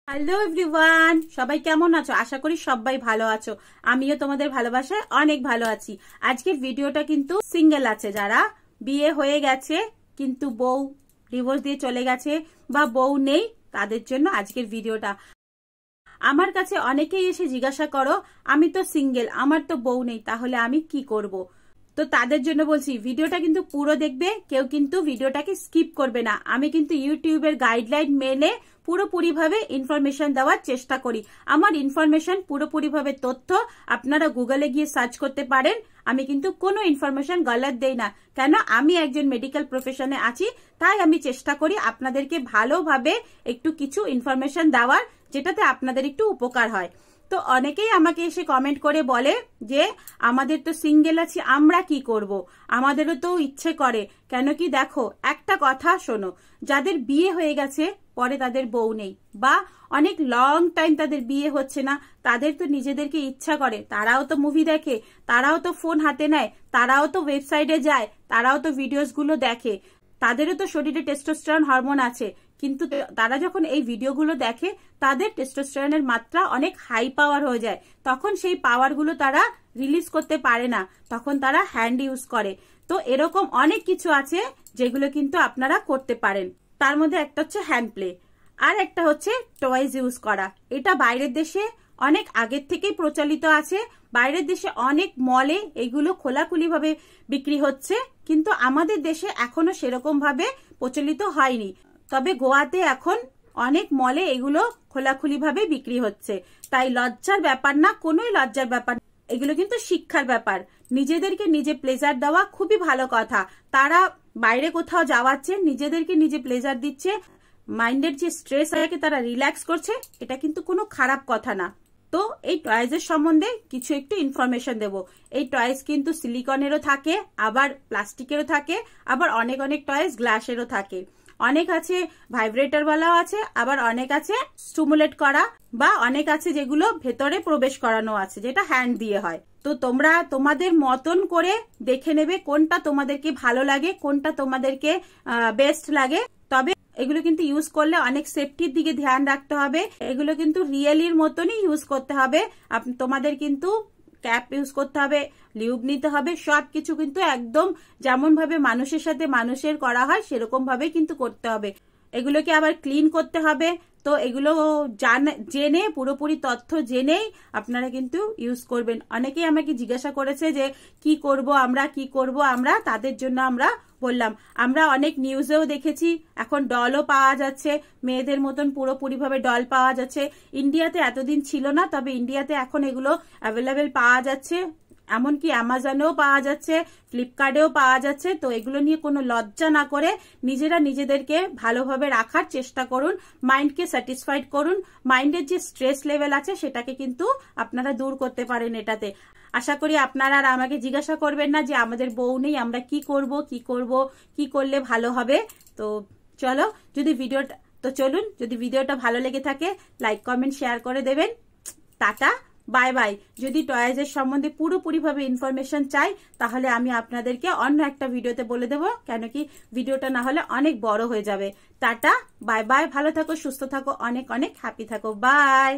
Hello everyone, সবাই কেমন আছো? আশা করি সবাই ভালো আছো। আমিও তোমাদের ভালোবাসায় অনেক ভালো আছি। আজকের ভিডিওটা কিন্তু সিঙ্গেল আছে, যারা বিয়ে হয়ে গেছে কিন্তু বউ ডিভোর্স দিয়ে চলে গেছে বা বউ নেই, তাদের জন্য আজকের ভিডিওটা। আমার কাছে অনেকেই এসে জিজ্ঞাসা করো, আমি তো সিঙ্গেল, আমার তো বউ নেই, তাহলে আমি কি করব? তো তাদের জন্য বলছি, ভিডিওটা কিন্তু পুরো দেখবে, কেউ কিন্তু ভিডিওটাকে স্কিপ করবে না। আমি কিন্তু ইউটিউবের গাইডলাইন মেনে পুরোপুরিভাবে ইনফরমেশন দেওয়ার চেষ্টা করি। আমার ইনফরমেশন পুরোপুরিভাবে তথ্য, আপনারা গুগলে গিয়ে সার্চ করতে পারেন। আমি কিন্তু কোনো ইনফরমেশন গলত দেই না, কেন আমি একজন মেডিকেল প্রফেশনে আছি, তাই আমি চেষ্টা করি আপনাদেরকে ভালোভাবে একটু কিছু ইনফরমেশন দেওয়ার, যেটাতে আপনাদের একটু উপকার হয়। তো অনেকেই আমাকে এসে কমেন্ট করে বলে যে আমাদের তো সিঙ্গেল আছি, আমরা কি করব? আমাদেরও তো ইচ্ছে করে। কেন কি দেখো, একটা কথা শোনো, যাদের বিয়ে হয়ে গেছে পরে তাদের বউ নেই, বা অনেক লং টাইম তাদের বিয়ে হচ্ছে না, তাদের তো নিজেদেরকে ইচ্ছা করে, তারাও তো মুভি দেখে, তারাও তো ফোন হাতে নেয়, তারাও তো ওয়েবসাইটে যায়, তারাও তো ভিডিওস গুলো দেখে, তাদেরও তো শরীরে টেস্টোস্টেরন হরমোন আছে। কিন্তু তারা যখন এই ভিডিওগুলো দেখে, তাদের টেস্টোস্টেরনের মাত্রা অনেক হাই পাওয়ার হয়ে যায়, তখন সেই পাওয়ারগুলো তারা রিলিজ করতে পারে না, তখন তারা হ্যান্ড ইউজ করে। তো এরকম অনেক কিছু আছে যেগুলো কিন্তু আপনারা করতে পারেন। তার মধ্যে একটা হচ্ছে হ্যান্ড প্লে, আর একটা হচ্ছে টয়েস ইউজ করা। এটা বাইরের দেশে অনেক আগের থেকেই প্রচলিত আছে। বাইরের দেশে অনেক মলে এগুলো খোলাখুলি ভাবে বিক্রি হচ্ছে, কিন্তু আমাদের দেশে এখনো সেরকম ভাবে প্রচলিত হয়নি। তবে গোয়াতে এখন অনেক মলে এগুলো খোলাখুলি ভাবে বিক্রি হচ্ছে। তাই লজ্জার ব্যাপার না, কোনোই লজ্জার ব্যাপার না, এগুলো কিন্তু শিক্ষার ব্যাপার। নিজেদেরকে নিজে প্লেজার দেওয়া খুবই ভালো কথা। তারা বাইরে কোথাও যাওয়াচ্ছে, নিজেদেরকে নিজে প্লেজার দিচ্ছে, মাইন্ডের যে স্ট্রেস আছে তারা রিল্যাক্স করছে, এটা কিন্তু কোনো খারাপ কথা না। তো এই টয়েজের সম্বন্ধে কিছু একটু ইনফরমেশন দেব। এই টয়েস কিন্তু সিলিকনেরও থাকে, আবার প্লাস্টিকেরও থাকে, আবার অনেক অনেক টয়েস গ্লাসেরও থাকে। অনেক আছে ভাইব্রেটর ওয়ালাও আছে, আবার অনেক আছে স্টিমুলেট করা, বা অনেক আছে যেগুলো ভেতরে প্রবেশ করানো আছে, যেটা হ্যান্ড দিয়ে হয়। তো তোমরা তোমাদের মতন করে দেখে নেবে কোনটা তোমাদেরকে ভালো লাগে, কোনটা তোমাদেরকে বেস্ট লাগে। তবে এগুলো কিন্তু ইউজ করলে অনেক সেফটির দিকে ধ্যান রাখতে হবে। এগুলো কিন্তু রিয়েলির মতনই ইউজ করতে হবে। তোমাদের কিন্তু ক্যাপ ইউজ করতে হবে, লিউব নিতে হবে, সবকিছু কিন্তু একদম যেমন ভাবে মানুষের সাথে মানুষের করা হয় সেরকম ভাবে কিন্তু করতে হবে। এগুলোকে আবার ক্লিন করতে হবে। তো এগুলো জেনে, পুরোপুরি তথ্য জেনেই আপনারা কিন্তু ইউজ করবেন। অনেকেই আমাকে জিজ্ঞাসা করেছে যে কি করব আমরা, কি করব আমরা, তাদের জন্য আমরা বললাম, আমরা অনেক নিউজেও দেখেছি এখন ডলও পাওয়া যাচ্ছে, মেয়েদের মতন পুরোপুরিভাবে ডল পাওয়া যাচ্ছে। ইন্ডিয়াতে এতদিন ছিল না, তবে ইন্ডিয়াতে এখন এগুলো অ্যাভেলেবেল পাওয়া যাচ্ছে, এমনকি অ্যামাজনেও পাওয়া যাচ্ছে, ফ্লিপকার্টেও পাওয়া যাচ্ছে। তো এগুলো নিয়ে কোনো লজ্জা না করে নিজেরা নিজেদেরকে ভালোভাবে রাখার চেষ্টা করুন, মাইন্ডকে স্যাটিসফাইড করুন। মাইন্ডের যে স্ট্রেস লেভেল আছে সেটাকে কিন্তু আপনারা দূর করতে পারেন এটাতে। আশা করি আপনারা আর আমাকে জিজ্ঞাসা করবেন না যে আমাদের বউ নেই, আমরা কি করব, কি করলে ভালো হবে। তো চলো, চলুন, যদি ভিডিওটা ভালো লেগে থাকে লাইক কমেন্ট শেয়ার করে দেবেন। Tata, bye bye. যদি টয়েজের সম্বন্ধে পুরোপুরিভাবে ইনফরমেশন চাই, তাহলে আমি আপনাদেরকে অন্য একটা ভিডিওতে বলে দেবো, কেন কি ভিডিওটা না হলে অনেক বড় হয়ে যাবে। টাটা, বাই বাই, ভালো থাকো, সুস্থ থাকো, অনেক অনেক হ্যাপি থাকো, বাই।